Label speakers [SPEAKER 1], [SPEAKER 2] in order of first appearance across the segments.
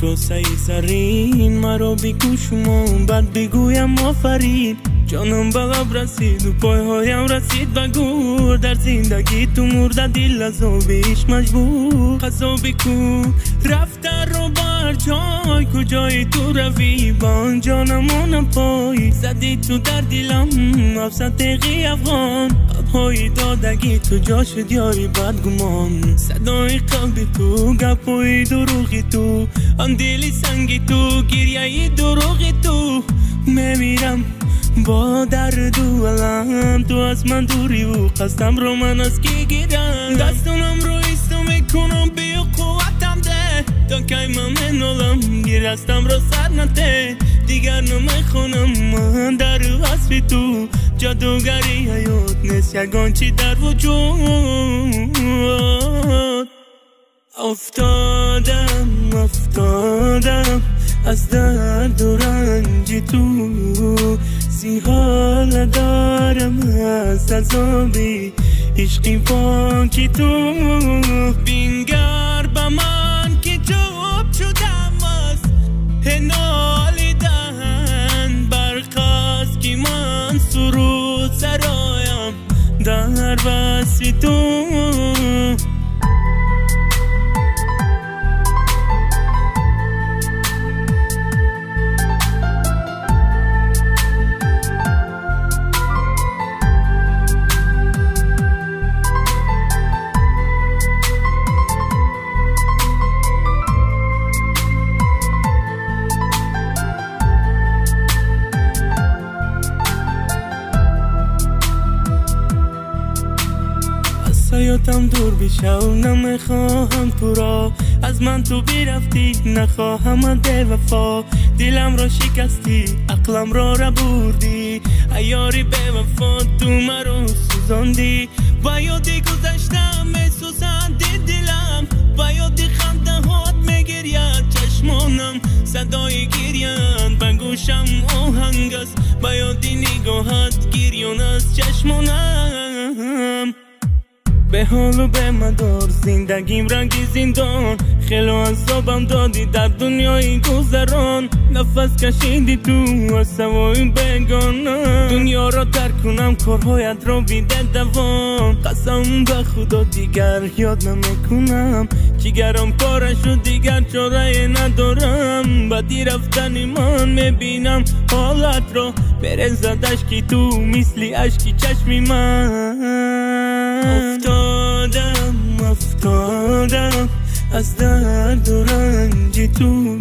[SPEAKER 1] کوسه زرین مرا بگو شما بعد بگویم آفرین جانم به لب رسید و پایهایم رسید به گور در زندگی تو مرده دل از آبیش مجبور قضا بکو رفته رو بر جای کجای تو روی با آن جانمون پای زدی تو در دلم افسد تقی افغان ابهای دادگی تو جا شد یاری بدگمان صدای قلبی تو گپای دروغی تو آن دلی سنگی تو گریه دروغی تو میمیرم با درد و علم تو از من دوری و قصدم رو من از کی گیرم دستونم رو ایستو میکنم بی قوتم ده تا کی من منولم گیرستم رو سر نته دیگر نمیخونم من در وصفی تو جادوگری حیات نیست یگان چی در وجود افتادم از درد و رنج تو حال دارم از عذابی عشقی پاکی تو بینگر به من که جواب شدم از نالیدن برخواست که من سرود سرایم در وصف تو حیاتم دور بیشه و نمیخواهم تو را از من تو بیرفتی نخواهم ده وفا دلم را شکستی عقلم را بردی ایاری به وفا تو مرا سوزاندی با یادی گذشتم میسوزندی دلم با یادی خنده هات میگرید چشمانم صدای گریان به گوشم آهنگ است با یادی نگاهت گریان از چشمانم به حال و به مدار زندگیم رنگی زندان خیلی عذابم دادی در دنیای گذران نفس کشیدی تو از سوای بگانم دنیا را ترک کنم کارهایت را بیده دوام قسم به خدا دیگر یاد نمیکنم جگرم پاره شد دیگر چاره ندارم بدی رفتن من میبینم حالت را برزد اشکی تو مثل اشکی چشمی من افتادم از درد و رنج تو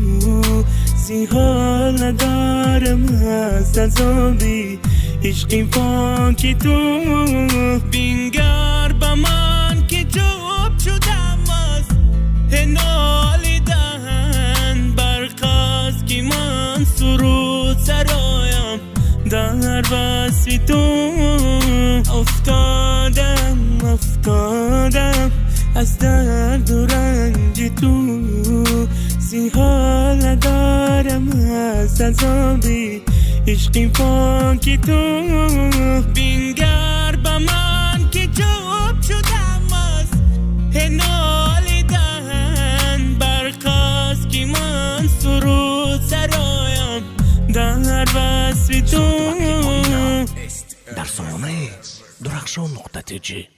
[SPEAKER 1] حال ندارم از عذابی عشقی پاکی تو بینگر به من که جواب شدم از نالیدن برخواست که من سرود سرایم در وصف تو افتادم از درد و رنج تو حال ندارم از عذابی عشقی پاکی تو بینگر به من که جواب شدم از نالیدن برخواست که من سرود سرایم در وصف تو
[SPEAKER 2] در سامانه درخشان نقطه جی